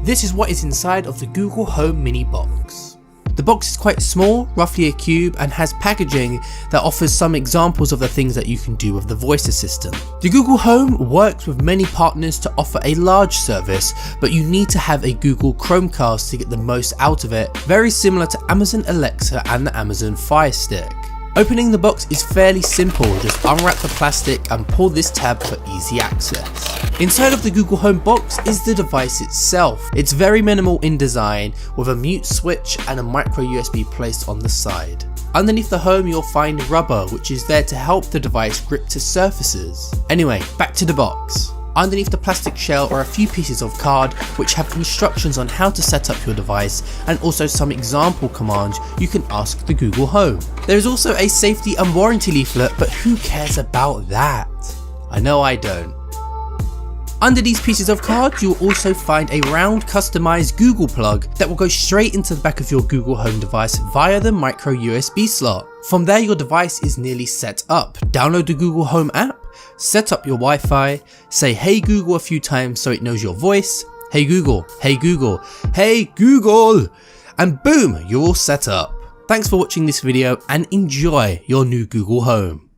This is what is inside of the Google Home mini box. The box is quite small, roughly a cube, and has packaging that offers some examples of the things that you can do with the voice assistant. The Google Home works with many partners to offer a large service, but you need to have a Google Chromecast to get the most out of it, very similar to Amazon Alexa and the Amazon Fire Stick. Opening the box is fairly simple, just unwrap the plastic and pull this tab for easy access. Inside of the Google Home box is the device itself. It's very minimal in design, with a mute switch and a micro USB placed on the side. Underneath the Home you'll find rubber, which is there to help the device grip to surfaces. Anyway, back to the box. Underneath the plastic shell are a few pieces of card which have instructions on how to set up your device and also some example commands you can ask the Google Home. There is also a safety and warranty leaflet, but who cares about that? I know I don't. Under these pieces of card, you will also find a round customized Google plug that will go straight into the back of your Google Home device via the micro USB slot. From there your device is nearly set up. Download the Google Home app, set up your Wi-Fi, say "Hey Google" a few times so it knows your voice, "Hey Google, hey Google, hey Google," and boom, you're all set up. Thanks for watching this video and enjoy your new Google Home.